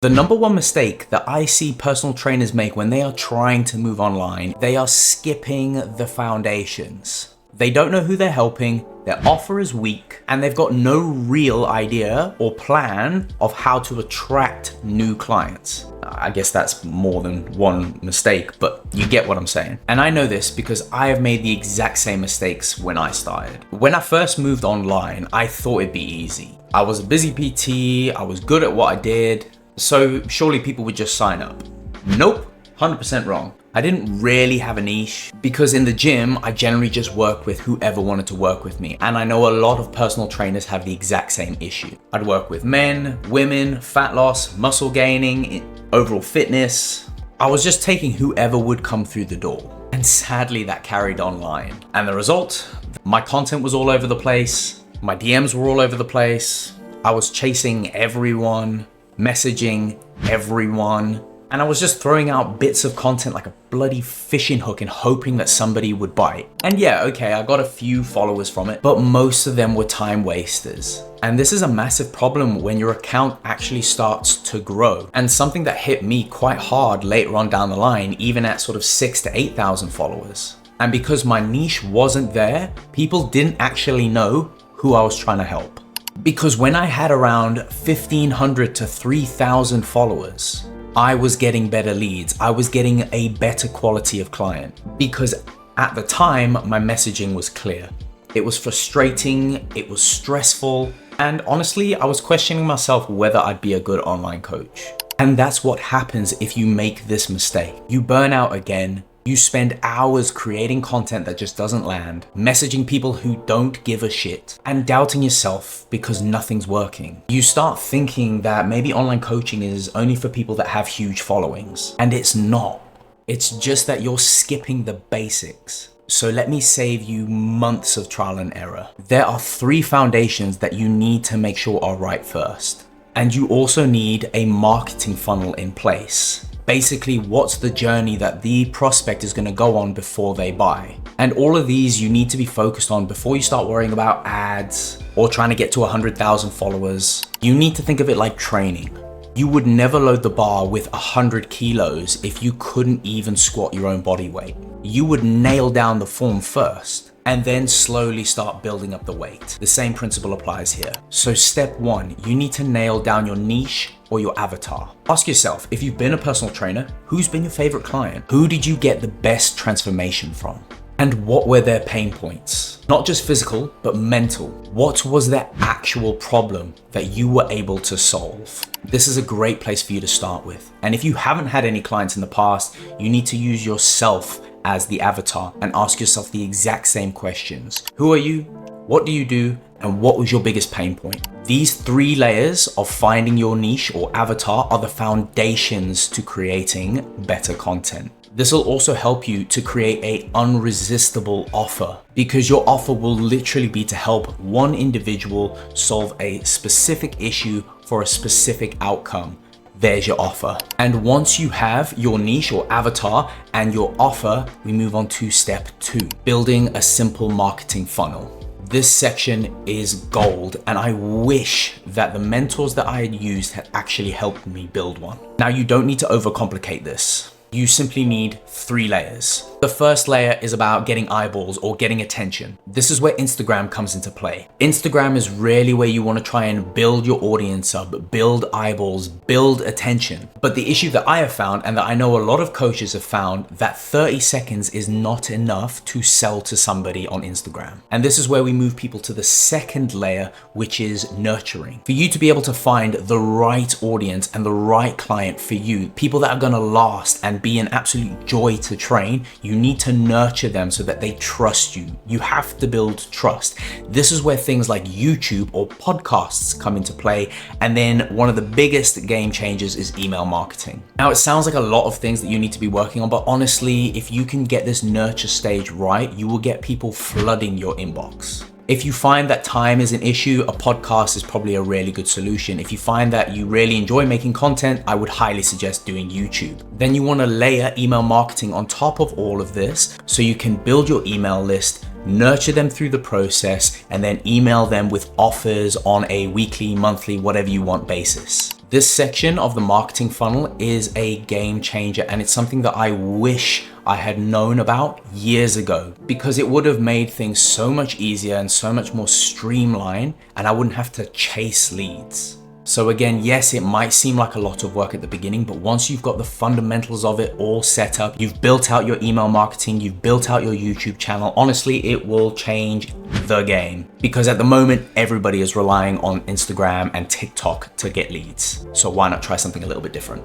The number one mistake that I see personal trainers make when they are trying to move online, they are skipping the foundations. They don't know who they're helping, their offer is weak, and they've got no real idea or plan of how to attract new clients. I guess that's more than one mistake, but you get what I'm saying. And I know this because I have made the exact same mistakes when I started. When I first moved online, I thought it'd be easy. I was a busy PT, I was good at what I did, so surely people would just sign up. Nope, 100% wrong. I didn't really have a niche because in the gym, I generally just work with whoever wanted to work with me. And I know a lot of personal trainers have the exact same issue. I'd work with men, women, fat loss, muscle gaining, overall fitness. I was just taking whoever would come through the door. And sadly, that carried online. And the result, my content was all over the place. My DMs were all over the place. I was chasing everyone, messaging everyone. And I was just throwing out bits of content like a bloody fishing hook and hoping that somebody would bite. And yeah, okay, I got a few followers from it, but most of them were time wasters. And this is a massive problem when your account actually starts to grow. And something that hit me quite hard later on down the line, even at sort of 6,000 to 8,000 followers. And because my niche wasn't there, people didn't actually know who I was trying to help. Because when I had around 1,500 to 3,000 followers, I was getting better leads. I was getting a better quality of client because at the time, my messaging was clear. It was frustrating, it was stressful, and honestly, I was questioning myself whether I'd be a good online coach. And that's what happens if you make this mistake. You burn out again. You spend hours creating content that just doesn't land, messaging people who don't give a shit, and doubting yourself because nothing's working. You start thinking that maybe online coaching is only for people that have huge followings, and it's not. It's just that you're skipping the basics. So let me save you months of trial and error. There are 3 foundations that you need to make sure are right first. And you also need a marketing funnel in place. Basically, what's the journey that the prospect is going to go on before they buy? And all of these you need to be focused on before you start worrying about ads or trying to get to 100,000 followers. You need to think of it like training. You would never load the bar with 100 kilos if you couldn't even squat your own body weight. You would nail down the form first and then slowly start building up the weight. The same principle applies here. So step 1, you need to nail down your niche or your avatar. Ask yourself, if you've been a personal trainer, who's been your favorite client? Who did you get the best transformation from? And what were their pain points? Not just physical, but mental. What was their actual problem that you were able to solve? This is a great place for you to start with. And if you haven't had any clients in the past, you need to use yourself as the avatar and ask yourself the exact same questions. Who are you? What do you do? And what was your biggest pain point? These 3 layers of finding your niche or avatar are the foundations to creating better content. This will also help you to create an unresistible offer because your offer will literally be to help one individual solve a specific issue for a specific outcome. There's your offer. And once you have your niche or avatar and your offer, we move on to step 2, building a simple marketing funnel. This section is gold, and I wish that the mentors that I had used had actually helped me build one. Now, you don't need to overcomplicate this. You simply need 3 layers. The first layer is about getting eyeballs or getting attention. This is where Instagram comes into play. Instagram is really where you want to try and build your audience up, build eyeballs, build attention. But the issue that I have found, and that I know a lot of coaches have found, that 30 seconds is not enough to sell to somebody on Instagram. And this is where we move people to the second layer, which is nurturing. For you to be able to find the right audience and the right client for you, people that are going to last and be an absolute joy to train, you need to nurture them so that they trust you. You have to build trust. This is where things like YouTube or podcasts come into play. And then one of the biggest game changers is email marketing. Now, it sounds like a lot of things that you need to be working on, but honestly, if you can get this nurture stage right, you will get people flooding your inbox. If you find that time is an issue, a podcast is probably a really good solution. If you find that you really enjoy making content, I would highly suggest doing YouTube. Then you want to layer email marketing on top of all of this so you can build your email list, nurture them through the process, and then email them with offers on a weekly, monthly, whatever you want basis. This section of the marketing funnel is a game changer, and it's something that I wish I had known about years ago, because it would have made things so much easier and so much more streamlined, and I wouldn't have to chase leads. So again, yes, it might seem like a lot of work at the beginning, but once you've got the fundamentals of it all set up, you've built out your email marketing, you've built out your YouTube channel, honestly, it will change the game. Because at the moment, everybody is relying on Instagram and TikTok to get leads. So why not try something a little bit different?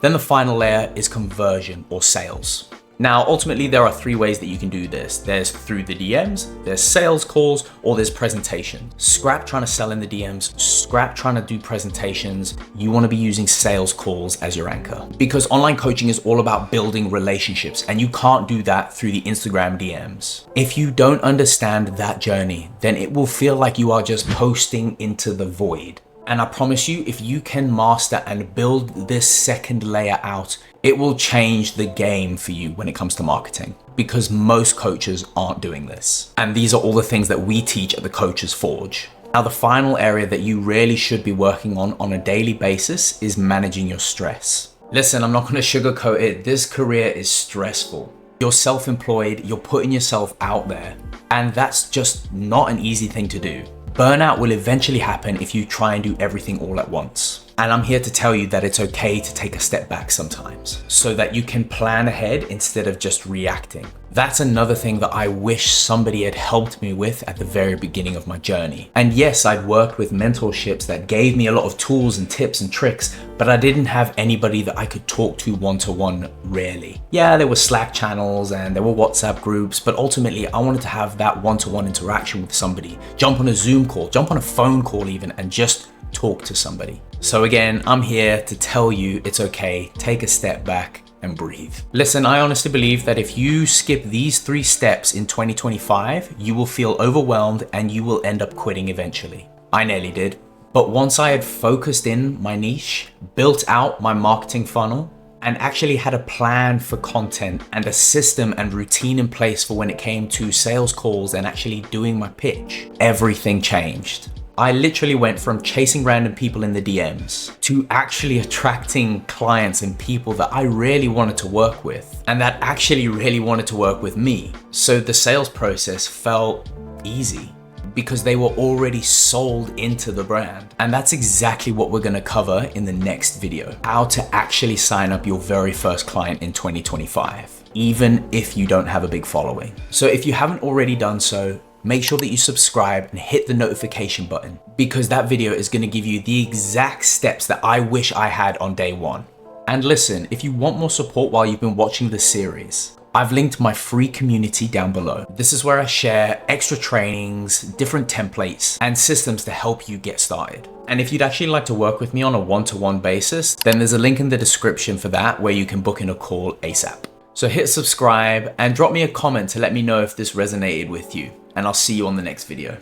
Then the final layer is conversion or sales. Now, ultimately, there are three ways that you can do this. There's through the DMs, there's sales calls, or there's presentation. Scrap trying to sell in the DMs, scrap trying to do presentations. You want to be using sales calls as your anchor, because online coaching is all about building relationships, and you can't do that through the Instagram DMs. If you don't understand that journey, then it will feel like you are just posting into the void. And I promise you, if you can master and build this second layer out, it will change the game for you when it comes to marketing, because most coaches aren't doing this. And these are all the things that we teach at the Coaches Forge. Now, the final area that you really should be working on a daily basis is managing your stress. Listen, I'm not going to sugarcoat it. This career is stressful. You're self-employed, you're putting yourself out there, and that's just not an easy thing to do. Burnout will eventually happen if you try and do everything all at once. And I'm here to tell you that it's okay to take a step back sometimes, so that you can plan ahead instead of just reacting. That's another thing that I wish somebody had helped me with at the very beginning of my journey. And yes, I'd worked with mentorships that gave me a lot of tools and tips and tricks, but I didn't have anybody that I could talk to one-to-one really. Yeah, there were Slack channels and there were WhatsApp groups, but ultimately I wanted to have that one-to-one interaction with somebody. Jump on a Zoom call, jump on a phone call even, and just talk to somebody. So again, I'm here to tell you it's okay, take a step back and breathe. Listen, I honestly believe that if you skip these 3 steps in 2025, you will feel overwhelmed and you will end up quitting eventually. I nearly did. But once I had focused in my niche, built out my marketing funnel, and actually had a plan for content and a system and routine in place for when it came to sales calls and actually doing my pitch, everything changed. I literally went from chasing random people in the DMs to actually attracting clients and people that I really wanted to work with and that actually really wanted to work with me. So the sales process felt easy because they were already sold into the brand. And that's exactly what we're gonna cover in the next video, how to actually sign up your very first client in 2025, even if you don't have a big following. So if you haven't already done so, make sure that you subscribe and hit the notification button, because that video is going to give you the exact steps that I wish I had on day 1. And listen, if you want more support while you've been watching this series, I've linked my free community down below. This is where I share extra trainings, different templates, and systems to help you get started. And if you'd actually like to work with me on a one-to-one basis, then there's a link in the description for that where you can book in a call ASAP. So hit subscribe and drop me a comment to let me know if this resonated with you. And I'll see you on the next video.